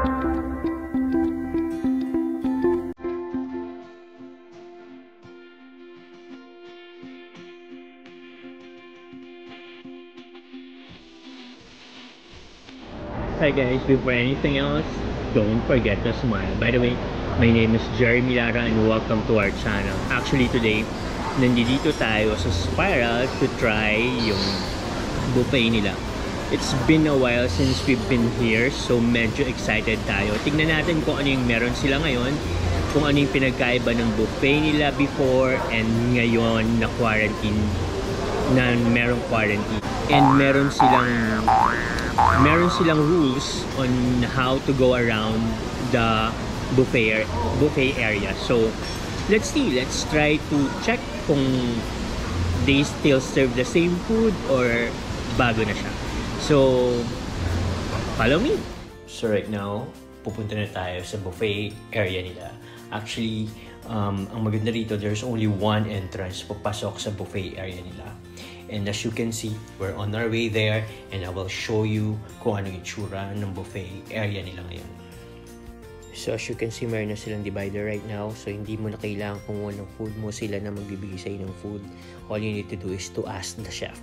Hi guys, before anything else, don't forget to smile. By the way, my name is Jeremy Lara and welcome to our channel. Actually today, nandito tayo sa Spiral to try yung buffet nila. It's been a while since we've been here, so medyo excited tayo. Tignan natin kung ano yung meron sila ngayon, kung ano yung pinagkaiba ng buffet nila before and ngayon na quarantine, na merong quarantine. And meron silang rules on how to go around the buffet area. So let's see, let's try to check kung they still serve the same food or bago na siya. So follow me. So right now pupunta na tayo sa buffet area nila. Actually ang maganda rito, there's only one entrance papasok sa buffet area nila. And as you can see, we're on our way there and I will show you kung ano yung itsura ng buffet area nila ngayon. So as you can see, meron na silang divider right now. So hindi mo na kailangan kumuha ng food mo, sila na magbibigay sa'yo ng food. All you need to do is to ask the chef.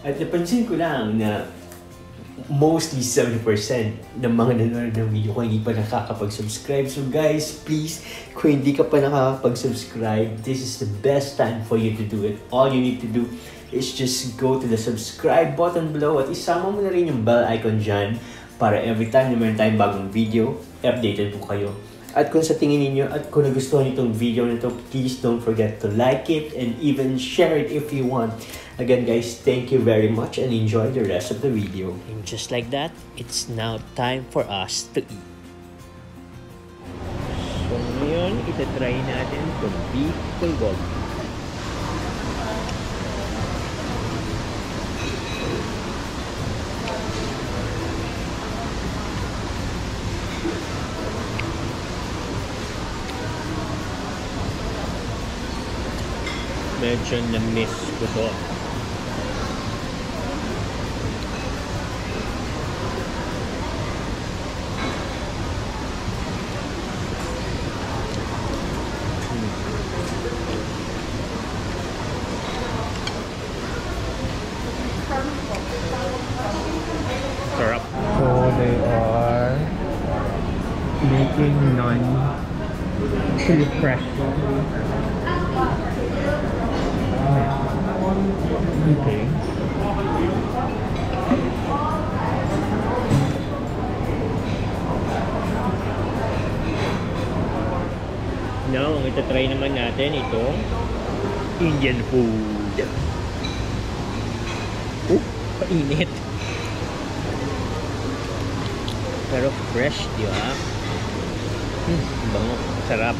At napansin ko lang na mostly 70% ng mga nanonood ng video ko hindi pa nakakapag-subscribe. So guys, please, kung hindi ka pa nakakapag-subscribe, this is the best time for you to do it. All you need to do is just go to the subscribe button below at isama mo na rin yung bell icon dyan para every time na meron tayong bagong video, updated po kayo. At kung sa tingin niyo at kung nagustuhan niyo itong video na ito, please don't forget to like it and even share it if you want. Again guys, thank you very much and enjoy the rest of the video. And just like that, it's now time for us to eat. So ngayon, itatry natin itong beef bulgogi. Medyo na-miss ko to. Sarap. So they are making naan chili fresh. Okay. Now, ang itatry naman natin itong Indian food. Painit. Pero fresh, di ba? Bango. Sarap.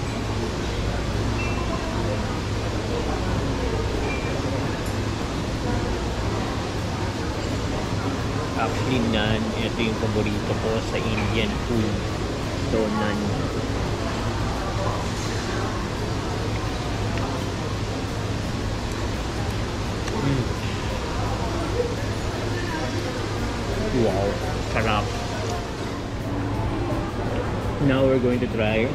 Actually, naan. Ito yung paborito ko sa Indian food. So, naan. Wow, sarap. Now we're going to try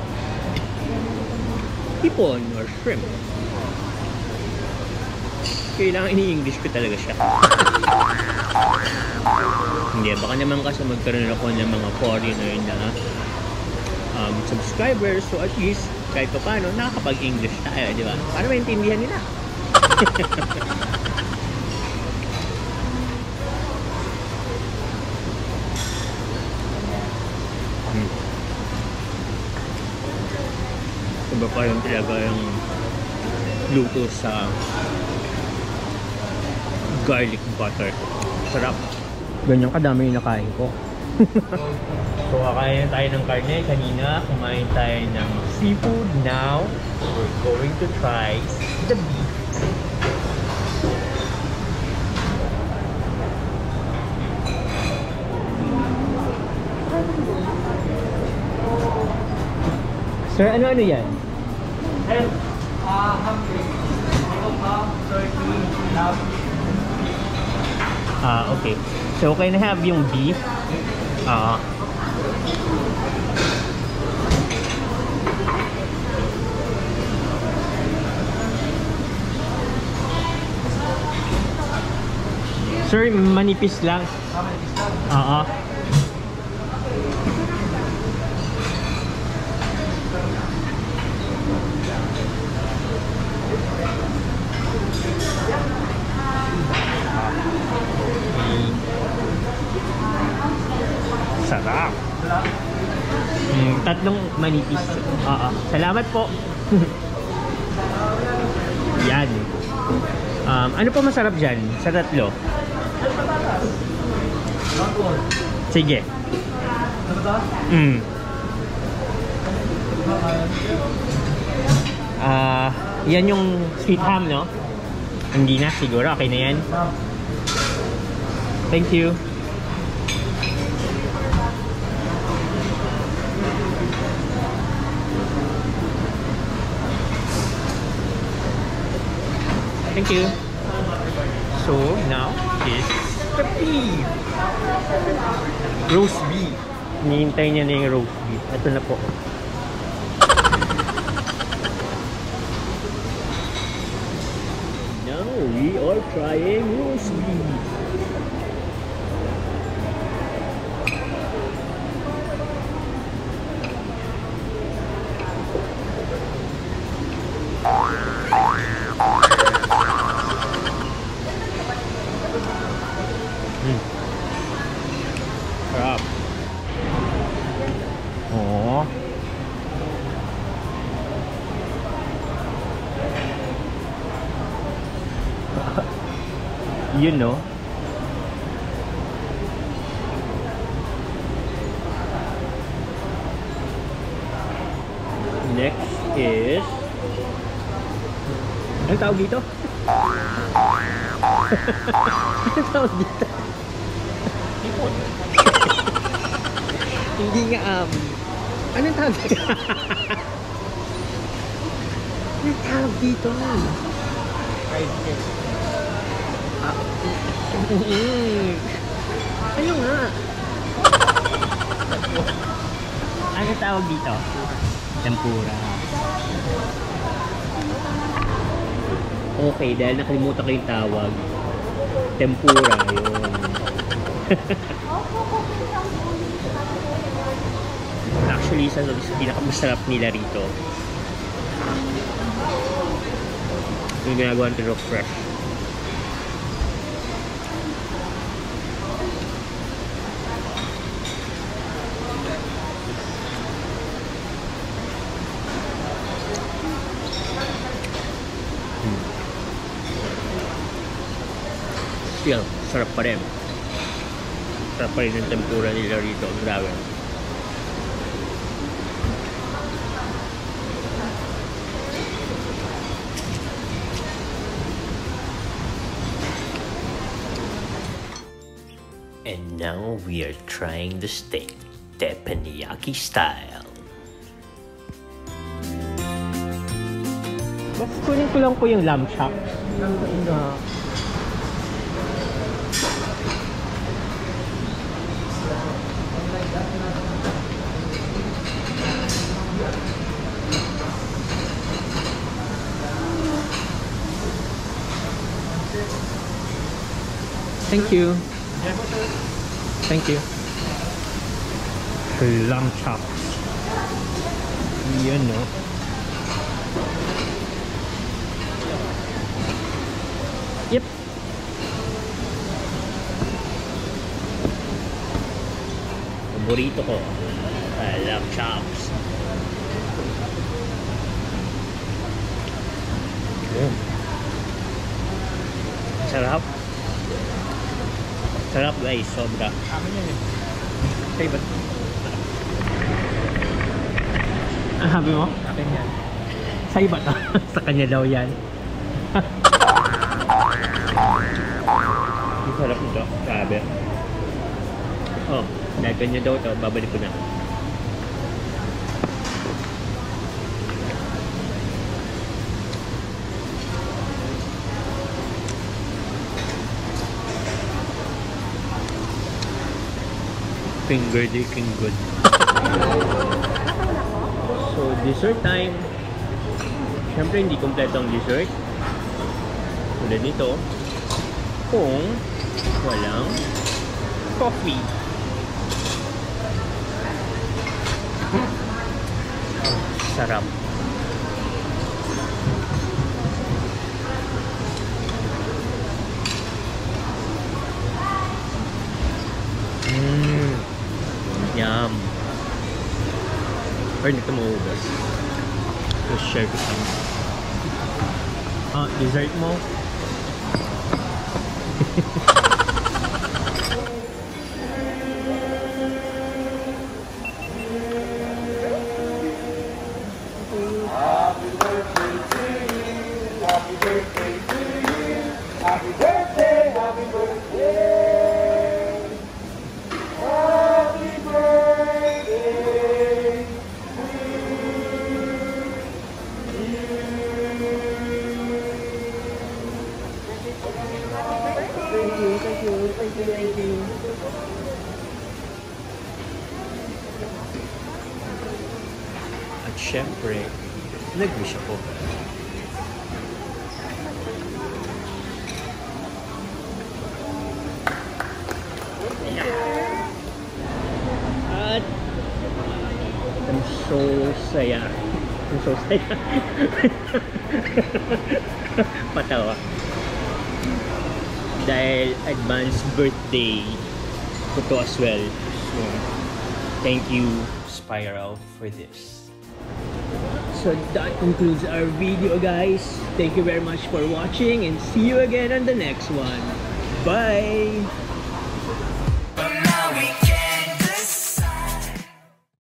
hipon or shrimp. Kailangan ini-English ko talaga siya. Hindi, baka naman kasi magkaroon ako ng mga foreigner na subscribers. So at least, kahit pa paano, nakakapag-English tayo, di ba? Para maintindihan nila. Iba pa yung talaga yung luto sa garlic butter. Sarap. Ganyan kadami yung nakain ko. So, kakain tayo ng karne. Kanina, kumain tayo ng seafood. Now, we're going to try the beef. Sir, ano-ano yan? Okay. So, can I have yung beef? Sir, manipis lang. Sarap. Tatlong manipis. Salamat po. Yan. Ano pa masarap dyan sa tatlo? Sige. Yan yung sweet ham, no? Hindi na, siguro. Okay na yan. Thank you. Thank you. So, now is the beef. Roast beef. Hinihintay niya na yung roast beef. Ito na po. Now we are trying roast beef. Sarap. Oh. You know. Next is anong tawag dito? Anong tawag dito? Hindi nga anong tawag dito? Anong tawag dito? Fried chicken. Ano nga? Ano tawag dito? Tempura. Okay, dahil nakalimutan ko yung tawag. Tempura, yun. Actually, isa sa pinakamasarap nila rito. Yung ginagawa ng rock fresh. Still, sarap pa rin. Sarap pa rin yung tempura nila rito. Grabe. And now we are trying the steak, teppanyaki style. Mas kunin ko lang po yung lamb chop. Thank you. Thank you. Lamb chop. Yun, no? Yep. Paborito ko. Lamb chops. Sarap. Sarap guys, sobra. Akin yan eh. Sa'yo ba? Ah, sabi mo? Akin yan. Sa'yo ba to? Sa kanya daw yan. Ang sarap nito. Sabi. Oh, dahil kanya daw to, babalik ko na. Finger licking good. So, dessert time. Siyempre, hindi kompleto ang dessert. Tulad nito. Kung walang coffee. Sarap. Yum. Or hindi ito maubos. Let's share ko sa inyo. Ah, dessert mo. Happy birthday to you. Happy birthday to you. Happy birthday, happy birthday. Happy birthday to you. Thank you. At syempre, nag-wish ako. At I'm so saya. I'm so saya. Patawa. Dahil advance birthday ko to as well. So, thank you, Spiral, for this. So that concludes our video, guys. Thank you very much for watching and see you again on the next one. Bye!